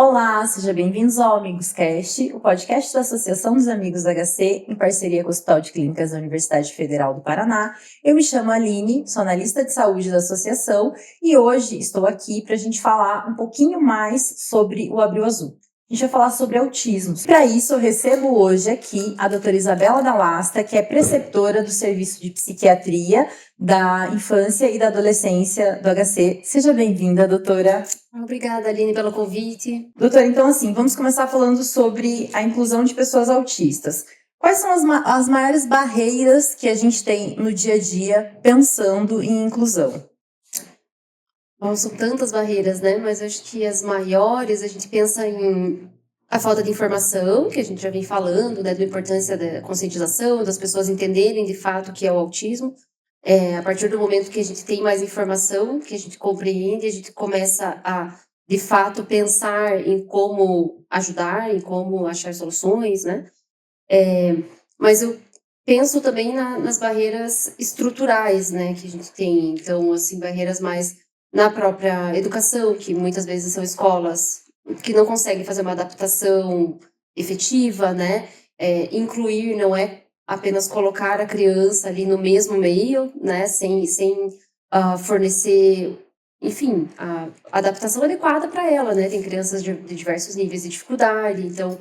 Olá, sejam bem-vindos ao Amigos Cast, o podcast da Associação dos Amigos da HC, em parceria com o Hospital de Clínicas da Universidade Federal do Paraná. Eu me chamo Aline, sou analista de saúde da associação e hoje estou aqui para a gente falar um pouquinho mais sobre o Abril Azul. A gente vai falar sobre autismo. Para isso, eu recebo hoje aqui a doutora Isabela Dalasta, que é preceptora do Serviço de Psiquiatria da Infância e da Adolescência do HC. Seja bem-vinda, doutora. Obrigada, Aline, pelo convite. Doutora, então assim, vamos começar falando sobre a inclusão de pessoas autistas. Quais são as maiores barreiras que a gente tem no dia a dia pensando em inclusão? Bom, são tantas barreiras, né? Mas eu acho que as maiores, a gente pensa em a falta de informação, que a gente já vem falando, né? Da importância da conscientização, das pessoas entenderem de fato o que é o autismo. A partir do momento que a gente tem mais informação, que a gente compreende, a gente começa a, de fato, pensar em como ajudar, em como achar soluções, né? Mas eu penso também nas barreiras estruturais, né, que a gente tem. Então, assim, barreiras mais na própria educação, que muitas vezes são escolas que não conseguem fazer uma adaptação efetiva, né? Incluir não é apenas colocar a criança ali no mesmo meio, né, sem fornecer, enfim, a adaptação adequada para ela, né? Tem crianças de diversos níveis de dificuldade, então,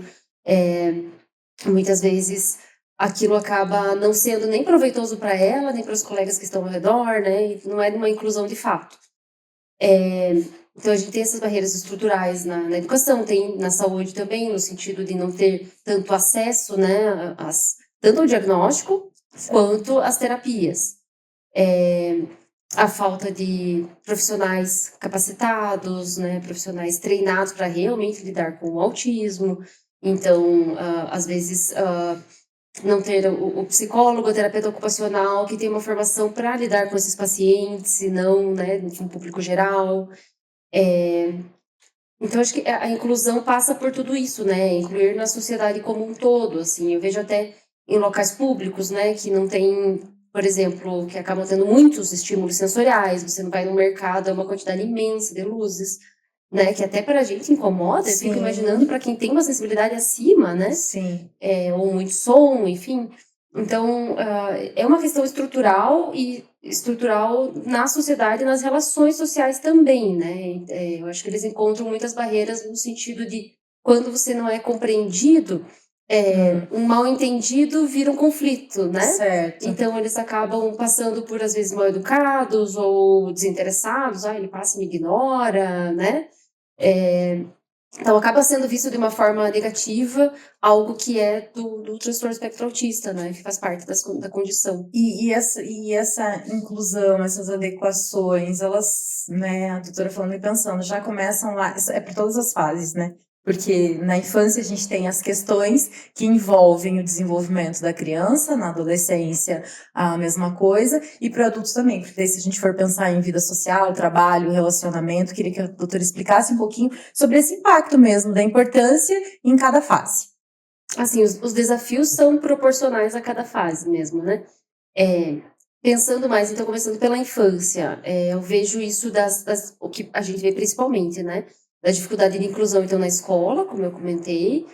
muitas vezes aquilo acaba não sendo nem proveitoso para ela, nem para os colegas que estão ao redor, né? E não é uma inclusão de fato. Então, a gente tem essas barreiras estruturais na educação, tem na saúde também, no sentido de não ter tanto acesso, né, tanto ao diagnóstico quanto às terapias. A falta de profissionais capacitados, né, profissionais treinados para realmente lidar com o autismo. Então, às vezes, não ter o psicólogo, o terapeuta ocupacional que tem uma formação para lidar com esses pacientes, e não, né, de um público geral. Então, acho que a inclusão passa por tudo isso, né? Incluir na sociedade como um todo, assim. Eu vejo até em locais públicos, né, que não tem, por exemplo, que acabam tendo muitos estímulos sensoriais. Você não vai no mercado, é uma quantidade imensa de luzes, né, que até para a gente incomoda. Eu fico imaginando para quem tem uma sensibilidade acima, né? Sim. Ou muito som, enfim. Então, é uma questão estrutural e estrutural na sociedade e nas relações sociais também, né? Eu acho que eles encontram muitas barreiras no sentido de quando você não é compreendido, um mal-entendido vira um conflito, né? Certo. Então, eles acabam passando por, às vezes, mal-educados ou desinteressados. Ele passa e me ignora, né? Então, acaba sendo visto de uma forma negativa algo que é do transtorno espectro autista, né? Que faz parte da condição. E essa inclusão, essas adequações, elas, né, a doutora falando e pensando, já começam lá, é por todas as fases, né? Porque na infância a gente tem as questões que envolvem o desenvolvimento da criança, na adolescência a mesma coisa, e para adultos também, porque daí se a gente for pensar em vida social, trabalho, relacionamento, queria que a doutora explicasse um pouquinho sobre esse impacto mesmo, da importância em cada fase. Assim, os desafios são proporcionais a cada fase mesmo, né? Pensando mais, então, começando pela infância, eu vejo isso o que a gente vê principalmente, né? Da dificuldade de inclusão, então, na escola, como eu comentei.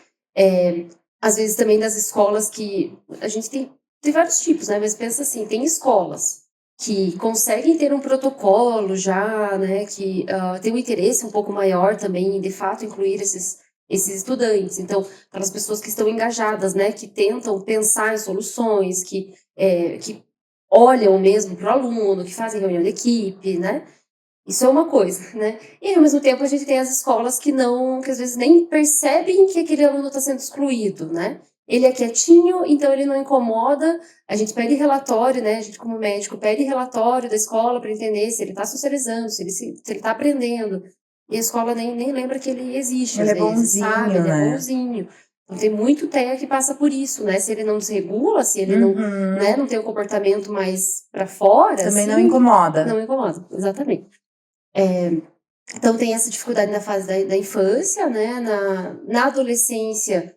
Às vezes também das escolas que a gente tem vários tipos, né? Mas pensa assim, tem escolas que conseguem ter um protocolo já, né? Que tem um interesse um pouco maior também em, de fato, incluir esses estudantes. Então, aquelas pessoas que estão engajadas, né? Que tentam pensar em soluções, que olham mesmo para o aluno, que fazem reunião de equipe, né? Isso é uma coisa, né? E, ao mesmo tempo, a gente tem as escolas que às vezes nem percebem que aquele aluno está sendo excluído, né? Ele é quietinho, então ele não incomoda. A gente pede relatório, né? A gente, como médico, pede relatório da escola para entender se ele está socializando, se ele está aprendendo. E a escola nem lembra que ele existe, Ele às é vezes, bonzinho, sabe? Ele é né? bonzinho. Então, tem muito TEA que passa por isso, né? Se ele não desregula, se ele não, né, não tem um comportamento mais para fora, também assim, não incomoda. Não incomoda, exatamente. Então, tem essa dificuldade na fase da infância, né? Na adolescência,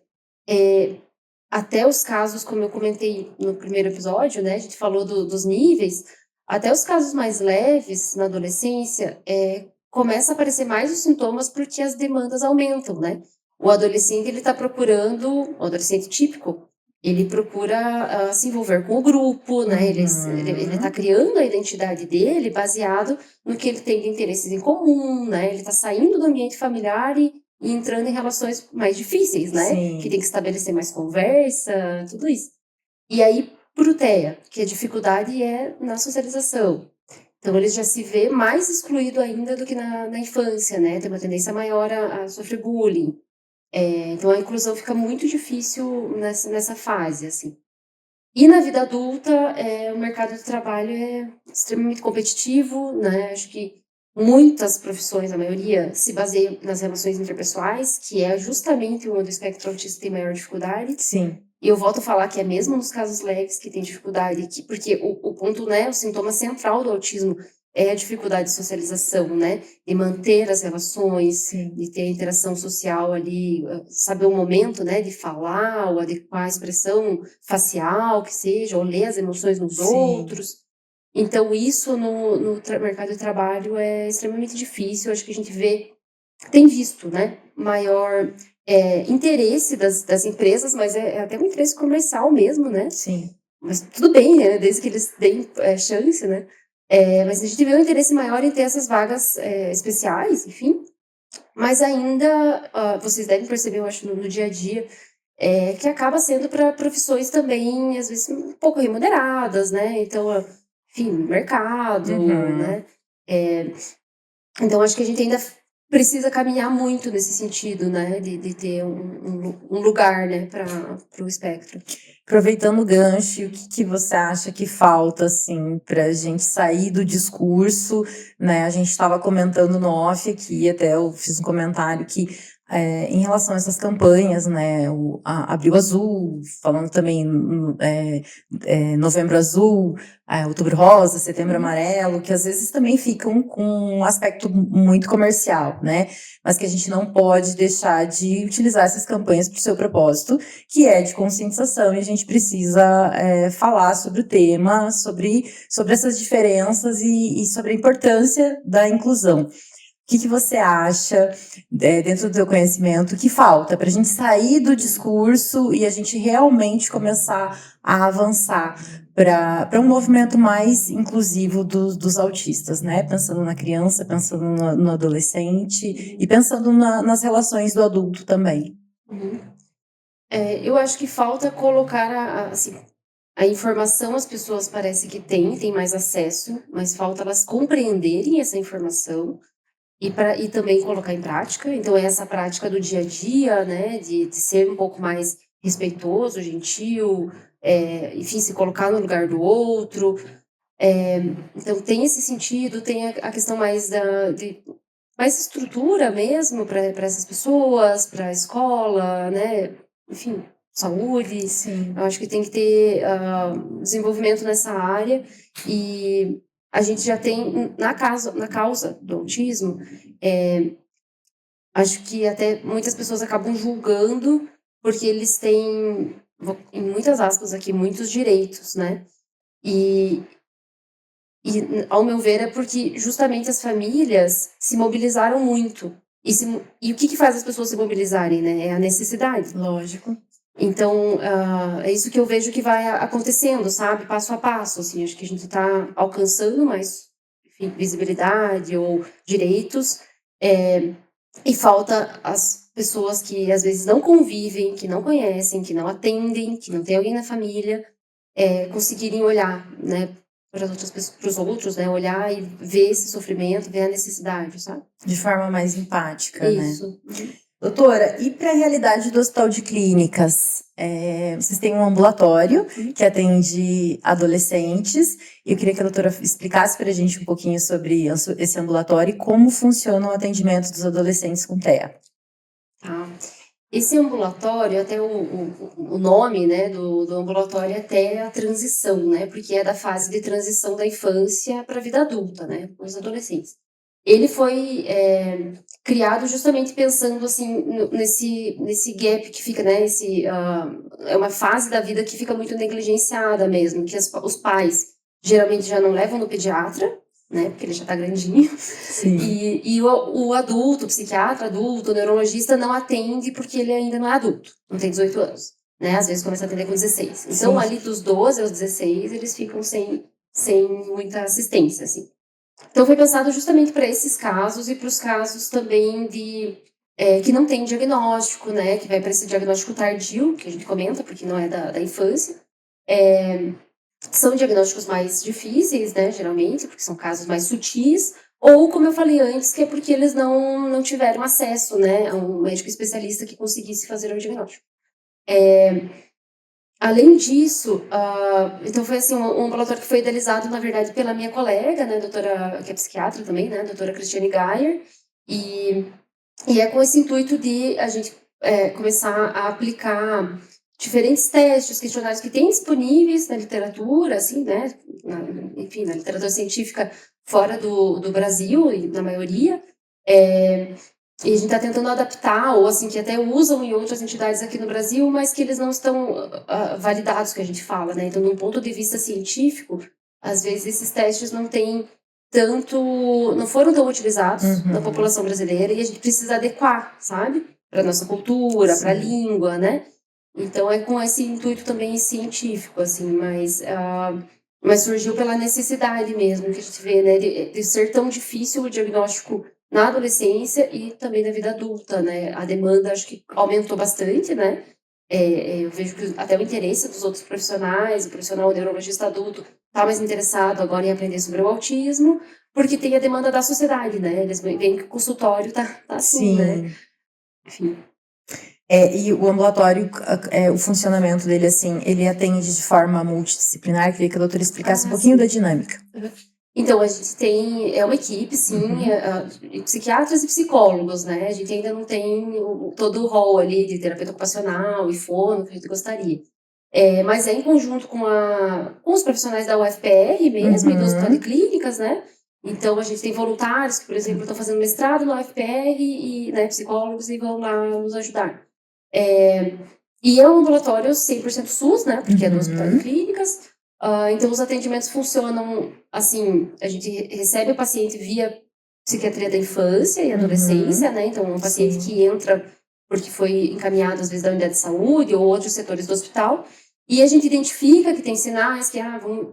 até os casos, como eu comentei no primeiro episódio, né? A gente falou dos níveis, até os casos mais leves na adolescência, começa a aparecer mais os sintomas porque as demandas aumentam, né? O adolescente, ele está procurando, o adolescente típico, ele procura se envolver com o grupo, né? Ele tá criando a identidade dele baseado no que ele tem de interesses em comum, né? Ele está saindo do ambiente familiar e entrando em relações mais difíceis, né? Sim. Que tem que estabelecer mais conversa, tudo isso. E aí, pro TEA, que a dificuldade é na socialização. Então, ele já se vê mais excluído ainda do que na infância, né? Tem uma tendência maior a sofrer bullying. Então, a inclusão fica muito difícil nessa fase, assim. E na vida adulta, o mercado de trabalho é extremamente competitivo, né? Acho que muitas profissões, a maioria, se baseiam nas relações interpessoais, que é justamente onde o espectro autista tem maior dificuldade. Sim. E eu volto a falar que é mesmo nos casos leves que tem dificuldade, porque o ponto, né, o sintoma central do autismo é a dificuldade de socialização, né? De manter as relações, Sim. de ter a interação social ali, saber o momento, né, de falar, ou adequar a expressão facial, que seja, ou ler as emoções nos Sim. outros. Então, isso no mercado de trabalho é extremamente difícil. Acho que a gente tem visto, né, maior interesse das empresas, mas é até um interesse comercial mesmo, né? Sim. Mas tudo bem, né? Desde que eles deem chance, né? Mas a gente vê um interesse maior em ter essas vagas especiais, enfim. Mas ainda, vocês devem perceber, eu acho, no dia a dia, que acaba sendo para profissões também, às vezes, um pouco remuneradas, né? Então, enfim, mercado, né? Então, acho que a gente ainda precisa caminhar muito nesse sentido, né? De ter um lugar, né, para o espectro. Aproveitando o gancho, o que você acha que falta, assim, para a gente sair do discurso, né? A gente estava comentando no off aqui, até eu fiz um comentário que em relação a essas campanhas, né? Abril Azul, falando também Novembro Azul, Outubro Rosa, Setembro Amarelo, que às vezes também ficam com um aspecto muito comercial, né? Mas que a gente não pode deixar de utilizar essas campanhas para o seu propósito, que é de conscientização, e a gente precisa falar sobre o tema, sobre essas diferenças e sobre a importância da inclusão. O que você acha, dentro do seu conhecimento, que falta para a gente sair do discurso e a gente realmente começar a avançar para um movimento mais inclusivo dos autistas, né? Pensando na criança, pensando no adolescente e pensando nas relações do adulto também. Eu acho que falta colocar assim, a informação, as pessoas parece que têm mais acesso, mas falta elas compreenderem essa informação e também colocar em prática. Então, é essa prática do dia a dia, né, de ser um pouco mais respeitoso, gentil, enfim, se colocar no lugar do outro. Então, tem esse sentido, tem a questão mais de mais estrutura mesmo para essas pessoas, para a escola, né, enfim, saúde. Sim. Eu acho que tem que ter desenvolvimento nessa área e a gente já tem na causa do autismo, acho que até muitas pessoas acabam julgando porque eles têm, em muitas aspas aqui, muitos direitos, né? E ao meu ver, é porque justamente as famílias se mobilizaram muito. E o que faz as pessoas se mobilizarem, né? É a necessidade. Lógico. Então, é isso que eu vejo que vai acontecendo, sabe? Passo a passo, assim. Acho que a gente está alcançando mais, enfim, visibilidade ou direitos. E falta as pessoas que, às vezes, não convivem, que não conhecem, que não atendem, que não tem alguém na família, conseguirem olhar, né? Para as outras pessoas, para os outros, né? Olhar e ver esse sofrimento, ver a necessidade, sabe? De forma mais empática, Isso. né? Doutora, e para a realidade do Hospital de Clínicas? Vocês têm um ambulatório que atende adolescentes. Eu queria que a doutora explicasse para a gente um pouquinho sobre esse ambulatório e como funciona o atendimento dos adolescentes com TEA. Tá. Esse ambulatório, até o nome, né, do ambulatório é até a transição, né, porque é da fase de transição da infância para a vida adulta, né, os adolescentes. Ele foi criado justamente pensando assim nesse gap que fica, né, é uma fase da vida que fica muito negligenciada mesmo, que os pais geralmente já não levam no pediatra, né? Porque ele já tá grandinho. Sim. E o adulto, o psiquiatra adulto, o neurologista não atende porque ele ainda não é adulto, não tem 18 anos, né? Às vezes começa a atender com 16. Então, Sim. ali dos 12 aos 16, eles ficam sem muita assistência, assim. Então, foi pensado justamente para esses casos e para os casos também que não tem diagnóstico, né? Que vai para esse diagnóstico tardio, que a gente comenta, porque não é da infância. São diagnósticos mais difíceis, né? Geralmente, porque são casos mais sutis. Ou, como eu falei antes, que é porque eles não tiveram acesso, né? A um médico especialista que conseguisse fazer o diagnóstico. Além disso, então foi assim, um ambulatório que foi idealizado, na verdade, pela minha colega, né, doutora, que é psiquiatra também, né, doutora Cristiane Geyer, e é com esse intuito de a gente começar a aplicar diferentes testes, questionários que tem disponíveis na literatura, assim, né, enfim, na literatura científica fora do Brasil, e na maioria, e a gente está tentando adaptar, ou assim, que até usam em outras entidades aqui no Brasil, mas que eles não estão validados, que a gente fala, né? Então, de um ponto de vista científico, às vezes esses testes não foram tão utilizados na população brasileira e a gente precisa adequar, sabe? Para nossa cultura, para a língua, né? Então, é com esse intuito também científico, assim, mas surgiu pela necessidade mesmo, que a gente vê, né? De ser tão difícil o diagnóstico na adolescência e também na vida adulta, né? A demanda acho que aumentou bastante, né? Eu vejo que até o interesse dos outros profissionais, o profissional neurologista adulto está mais interessado agora em aprender sobre o autismo, porque tem a demanda da sociedade, né? Eles veem que o consultório tá assim, né? Enfim. E o ambulatório, o funcionamento dele, assim, ele atende de forma multidisciplinar? Queria que a doutora explicasse um pouquinho da dinâmica. Então, a gente tem uma equipe, sim, psiquiatras e psicólogos, né? A gente ainda não tem todo o rol ali de terapeuta ocupacional e fono que a gente gostaria. Mas em conjunto com os profissionais da UFPR mesmo e do Hospital de Clínicas, né? Então, a gente tem voluntários que, por exemplo, estão fazendo mestrado na UFPR e, né, psicólogos e vão lá nos ajudar. E é um ambulatório 100% SUS, né? Porque é do Hospital de Clínicas. Então, os atendimentos funcionam assim, a gente recebe o paciente via psiquiatria da infância e adolescência, né? Então, um paciente que entra porque foi encaminhado, às vezes, da unidade de saúde ou outros setores do hospital, e a gente identifica que tem sinais que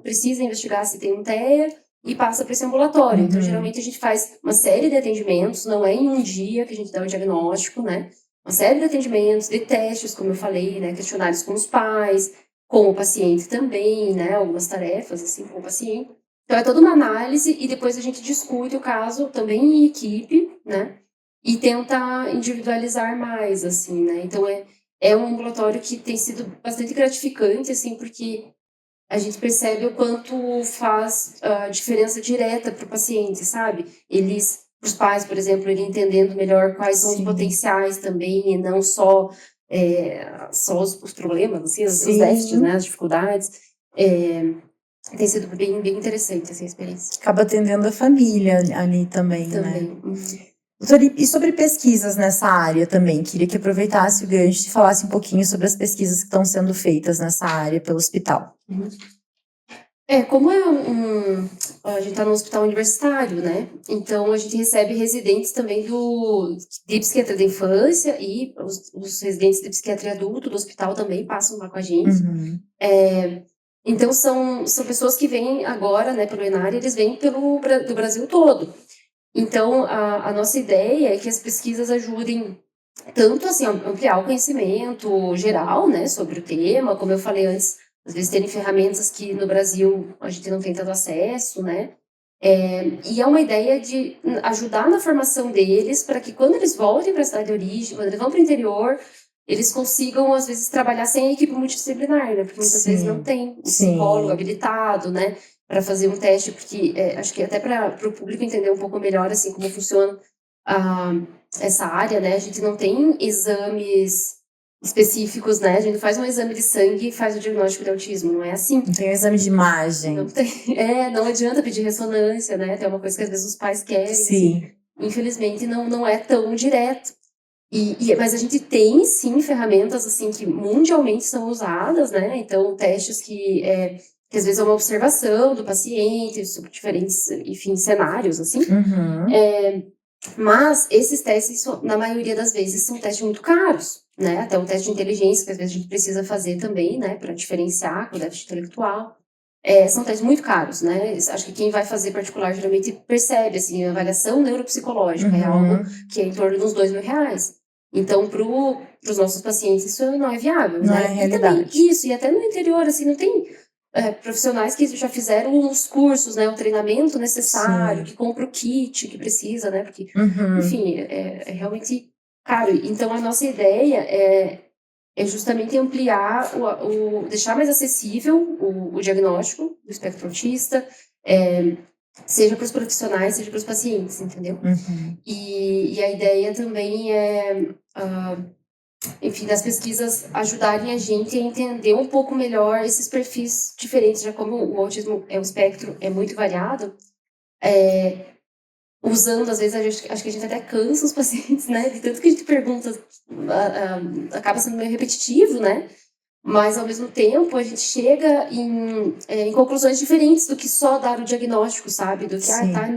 precisa investigar se tem um TEA e passa para esse ambulatório. Então, geralmente, a gente faz uma série de atendimentos, não é em um dia que a gente dá o diagnóstico, né? Uma série de atendimentos, de testes, como eu falei, né? Questionários com os pais, com o paciente também, né? Algumas tarefas, assim, com o paciente. Então, é toda uma análise e depois a gente discute o caso também em equipe, né? E tenta individualizar mais, assim, né? Então, é um ambulatório que tem sido bastante gratificante, assim, porque a gente percebe o quanto faz diferença direta para o paciente, sabe? Os pais, por exemplo, ele entendendo melhor quais são os potenciais também, e não só os problemas, assim, os déficits, né, as dificuldades. Tem sido bem, bem interessante essa experiência. Acaba atendendo a família ali também, né? Doutora, e sobre pesquisas nessa área também? Queria que aproveitasse o gancho e falasse um pouquinho sobre as pesquisas que estão sendo feitas nessa área pelo hospital. Como a gente está no hospital universitário, né? Então, a gente recebe residentes também de psiquiatria da infância e os residentes de psiquiatria adulto do hospital também passam lá com a gente. Então, são pessoas que vêm agora, né, pelo Enar, eles vêm do Brasil todo. Então, a nossa ideia é que as pesquisas ajudem tanto, assim, a ampliar o conhecimento geral, né, sobre o tema, como eu falei antes, às vezes terem ferramentas que no Brasil a gente não tem tanto acesso, né, e é uma ideia de ajudar na formação deles para que quando eles voltem para a cidade de origem, quando eles vão para o interior, eles consigam, às vezes, trabalhar sem a equipe multidisciplinar, né, porque muitas vezes não tem um psicólogo habilitado, né, para fazer um teste, porque acho que até para o público entender um pouco melhor, assim, como funciona essa área, né, a gente não tem exames específicos, né, a gente faz um exame de sangue e faz o diagnóstico de autismo, não é assim. Não tem um exame de imagem. Não tem, não adianta pedir ressonância, né, tem uma coisa que às vezes os pais querem. Sim. Assim, infelizmente não é tão direto. Mas a gente tem, sim, ferramentas, assim, que mundialmente são usadas, né, então testes que que às vezes é uma observação do paciente sobre diferentes, enfim, cenários, assim. Mas esses testes, na maioria das vezes, são testes muito caros, né? Até um teste de inteligência, que às vezes a gente precisa fazer também, né? Para diferenciar com o déficit intelectual. São testes muito caros, né? Acho que quem vai fazer particular geralmente percebe, assim, a avaliação neuropsicológica é algo que é em torno de uns R$2.000. Então, para os nossos pacientes, isso não é viável, Não né? é realidade. E também, isso, e até no interior, assim, não tem profissionais que já fizeram os cursos, né? O treinamento necessário, Sim. que compra o kit que precisa, né? Porque, enfim, é realmente caro. Então, a nossa ideia é justamente ampliar, deixar mais acessível o diagnóstico do espectro autista, seja para os profissionais, seja para os pacientes, entendeu? E a ideia também enfim, das pesquisas ajudarem a gente a entender um pouco melhor esses perfis diferentes, já como o autismo é um espectro, é muito variado, usando, às vezes, acho que a gente até cansa os pacientes, né? De tanto que a gente pergunta, acaba sendo meio repetitivo, né? Mas, ao mesmo tempo, a gente chega em conclusões diferentes do que só dar o diagnóstico, sabe? Do que, tá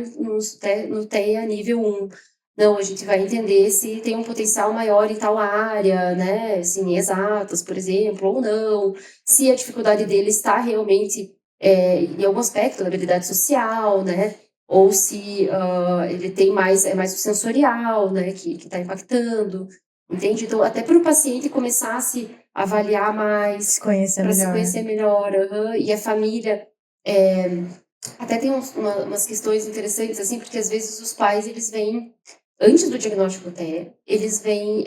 no TEA nível 1. Não, a gente vai entender se tem um potencial maior em tal área, né? Assim, exatas, por exemplo, ou não. Se a dificuldade dele está realmente em algum aspecto da habilidade social, né? Ou se ele tem mais o sensorial, né? Que está impactando. Entende? Então, até para o paciente começar a se avaliar mais, para se conhecer melhor, e a família. Até tem umas questões interessantes, assim, porque às vezes os pais, eles vêm, antes do diagnóstico até, eles vêm,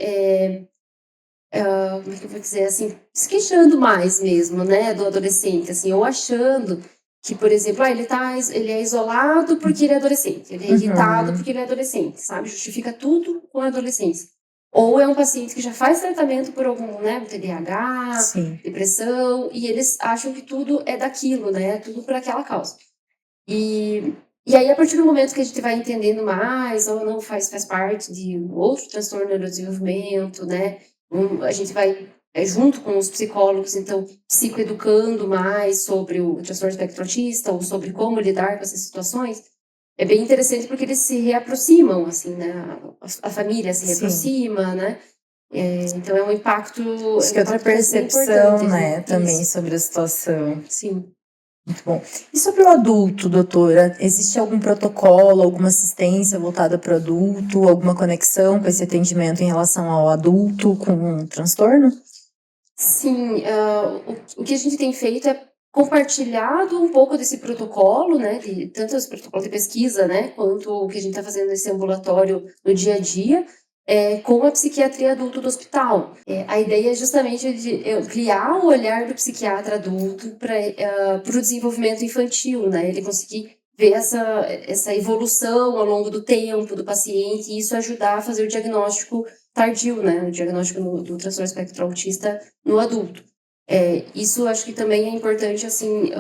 como é que eu vou dizer, assim, se queixando mais mesmo, né, do adolescente, assim, ou achando que, por exemplo, ele é isolado porque ele é adolescente, ele é irritado porque ele é adolescente, sabe? Justifica tudo com a adolescência. Ou é um paciente que já faz tratamento por algum, né, TDAH, depressão, e eles acham que tudo é daquilo, né, tudo por aquela causa. E aí, a partir do momento que a gente vai entendendo mais, ou não faz parte de outro transtorno do neurodesenvolvimento, né, a gente vai junto com os psicólogos, então, psicoeducando mais sobre o transtorno espectro autista, ou sobre como lidar com essas situações. É bem interessante porque eles se reaproximam, assim, né? A família se reaproxima, né? Então é um impacto. Acho que outra percepção, né, Isso. também sobre a situação. Sim. Muito bom. E sobre o adulto, doutora? Existe algum protocolo, alguma assistência voltada para o adulto, alguma conexão com esse atendimento em relação ao adulto com um transtorno? Sim, o que a gente tem feito é compartilhado um pouco desse protocolo, né, tanto esse protocolo de pesquisa, né, quanto o que a gente está fazendo nesse ambulatório no dia a dia, com a psiquiatria adulto do hospital. A ideia é justamente de ampliar o olhar do psiquiatra adulto para o desenvolvimento infantil, né, ele conseguir ver essa evolução ao longo do tempo do paciente e isso ajudar a fazer o diagnóstico tardio, né, o diagnóstico do transtorno espectro autista no adulto. Isso acho que também é importante, assim,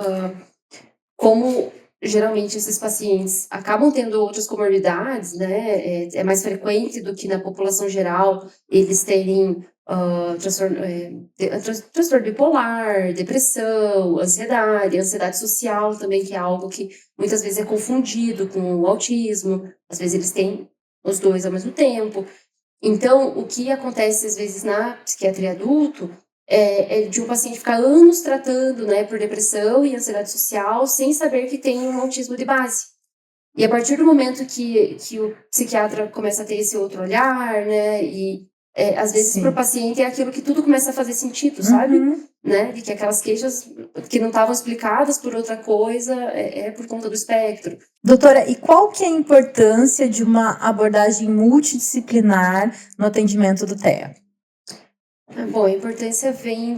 como geralmente esses pacientes acabam tendo outras comorbidades, né, é mais frequente do que na população geral eles terem transtorno bipolar, depressão, ansiedade social também, que é algo que muitas vezes é confundido com o autismo, às vezes eles têm os dois ao mesmo tempo. Então, o que acontece às vezes na psiquiatria adulto é de um paciente ficar anos tratando, né, por depressão e ansiedade social sem saber que tem um autismo de base. E a partir do momento que o psiquiatra começa a ter esse outro olhar, né, e às vezes para o paciente é aquilo que tudo começa a fazer sentido, sabe? Né, de que aquelas queixas que não estavam explicadas por outra coisa é por conta do espectro. Doutora, e qual que é a importância de uma abordagem multidisciplinar no atendimento do TEA? Bom, a importância vem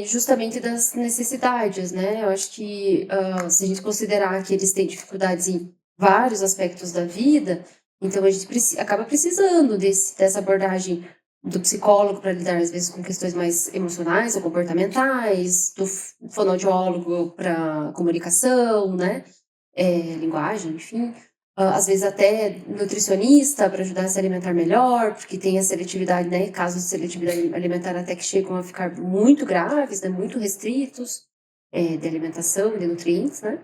justamente das necessidades, né? Eu acho que se a gente considerar que eles têm dificuldades em vários aspectos da vida, então a gente acaba precisando dessa abordagem do psicólogo para lidar, às vezes, com questões mais emocionais ou comportamentais, do fonoaudiólogo para comunicação, né? Linguagem, enfim. Às vezes até nutricionista para ajudar a se alimentar melhor, porque tem a seletividade, né? Casos de seletividade alimentar até que chegam a ficar muito graves, né? Muito restritos. de alimentação, de nutrientes, né?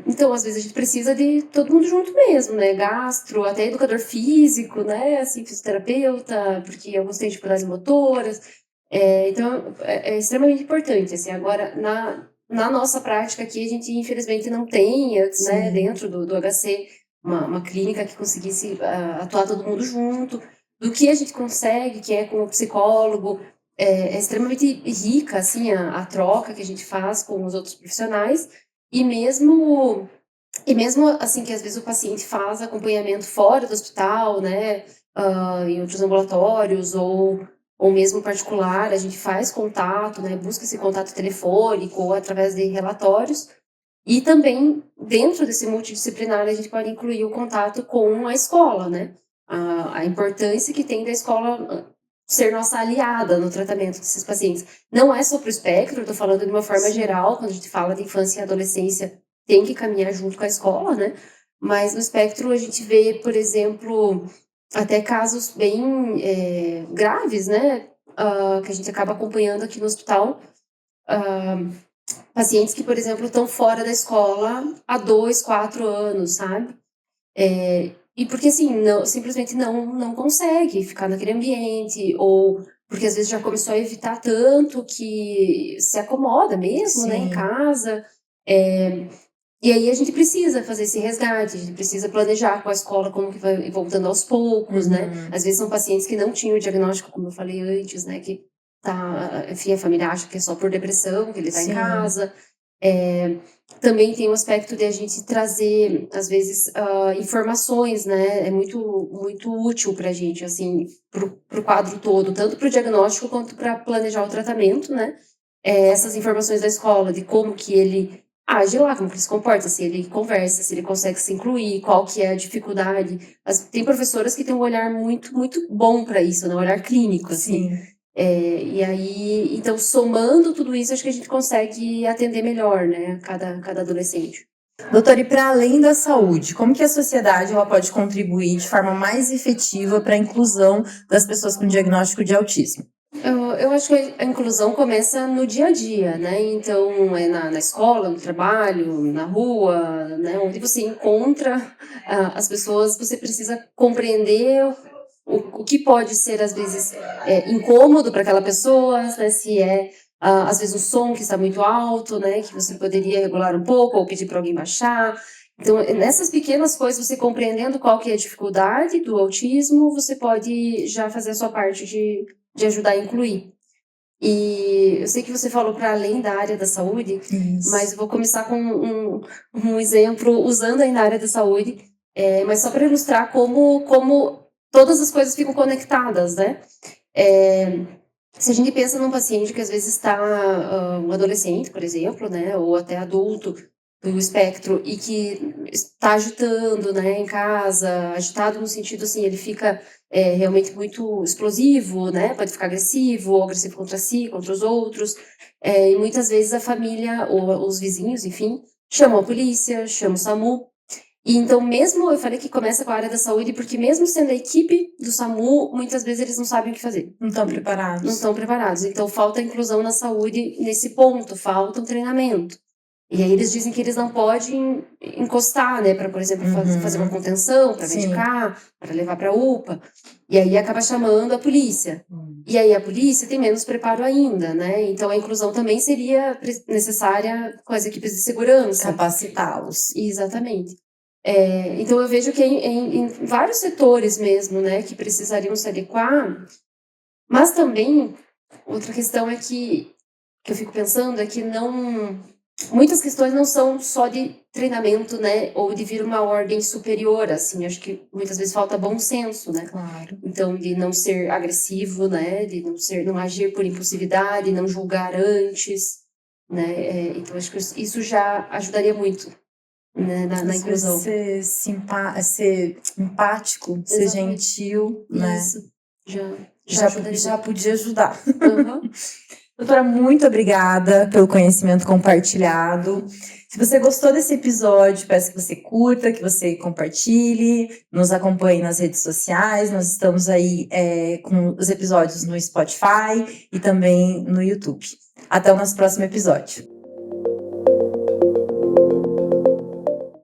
Então, às vezes a gente precisa de todo mundo junto mesmo, né? Gastro, até educador físico, né? Assim, fisioterapeuta, porque alguns têm dificuldades motoras. Então, é extremamente importante, assim. Agora, na nossa prática aqui, a gente infelizmente não tem, né? Sim. Dentro do HC, uma clínica que conseguisse atuar todo mundo junto. Do que a gente consegue, que é com o psicólogo, é extremamente rica, assim, a troca que a gente faz com os outros profissionais. E mesmo assim que às vezes o paciente faz acompanhamento fora do hospital, né, em outros ambulatórios ou mesmo particular, a gente faz contato, né, busca esse contato telefônico ou através de relatórios. E também, dentro desse multidisciplinar, a gente pode incluir o contato com a escola, né, a importância que tem da escola ser nossa aliada no tratamento desses pacientes. Não é só para o espectro, eu estou falando de uma forma geral, quando a gente fala de infância e adolescência, tem que caminhar junto com a escola, né? Mas no espectro a gente vê, por exemplo, até casos bem graves, né? Que a gente acaba acompanhando aqui no hospital. Pacientes que, por exemplo, estão fora da escola há 2, 4 anos, sabe? E porque, assim, simplesmente não consegue ficar naquele ambiente, ou porque às vezes já começou a evitar tanto que se acomoda mesmo, né, em Sim. casa. E aí a gente precisa fazer esse resgate, a gente precisa planejar com a escola como que vai voltando aos poucos, né? Às vezes são pacientes que não tinham o diagnóstico, como eu falei antes, né? Que enfim, a família acha que é só por depressão, que ele tá em Sim. casa. Também tem o aspecto de a gente trazer, às vezes, informações, né? É muito, muito útil pra gente, assim, pro quadro todo, tanto pro diagnóstico quanto para planejar o tratamento, né? Essas informações da escola, de como que ele age lá, como que ele se comporta, se ele conversa, se ele consegue se incluir, qual que é a dificuldade. Tem professoras que têm um olhar muito, muito bom para isso, né? Um olhar clínico, assim. Sim. E aí, então, somando tudo isso, acho que a gente consegue atender melhor, né? Cada adolescente. Doutora, e para além da saúde, como que a sociedade ela pode contribuir de forma mais efetiva para a inclusão das pessoas com diagnóstico de autismo? Eu acho que a inclusão começa no dia a dia, né? Então, é na escola, no trabalho, na rua, né? Onde você encontra as pessoas, você precisa compreender o que pode ser, às vezes, incômodo para aquela pessoa, né? Se às vezes, o som que está muito alto, né? Que você poderia regular um pouco ou pedir para alguém baixar. Então, nessas pequenas coisas, você compreendendo qual que é a dificuldade do autismo, você pode já fazer a sua parte de ajudar a incluir. E eu sei que você falou para além da área da saúde, mas eu vou começar com um exemplo usando aí na área da saúde, mas só para ilustrar como todas as coisas ficam conectadas, né? Se a gente pensa num paciente que às vezes está, um adolescente, por exemplo, né, ou até adulto do espectro, e que está agitando, né, em casa, agitado no sentido assim, ele fica realmente muito explosivo, né, pode ficar agressivo, ou agressivo contra si, contra os outros, e muitas vezes a família, ou os vizinhos, enfim, chamam a polícia, chamam o SAMU. E então, mesmo, eu falei que começa com a área da saúde, porque mesmo sendo a equipe do SAMU, muitas vezes eles não sabem o que fazer. Não estão preparados. Não estão preparados. Então, falta inclusão na saúde nesse ponto, falta um treinamento. E aí eles dizem que eles não podem encostar, né, para, por exemplo, fazer uma contenção, para medicar, para levar para a UPA. E aí acaba chamando a polícia. E aí a polícia tem menos preparo ainda, né? Então a inclusão também seria necessária com as equipes de segurança. Capacitá-los. Exatamente. Então eu vejo que em vários setores mesmo, né, que precisariam se adequar, mas também outra questão é que eu fico pensando é que muitas questões não são só de treinamento, né, ou de vir uma ordem superior, assim, acho que muitas vezes falta bom senso, né? Claro. Então, de não ser agressivo, né, de não agir por impulsividade, não julgar antes, né, então acho que isso já ajudaria muito, né, na inclusão. Ser empático, ser gentil, né? Isso, já podia ajudar. Uhum. Doutora, muito obrigada pelo conhecimento compartilhado. Se você gostou desse episódio, peço que você curta, que você compartilhe, nos acompanhe nas redes sociais. Nós estamos aí com os episódios no Spotify e também no YouTube. Até o nosso próximo episódio.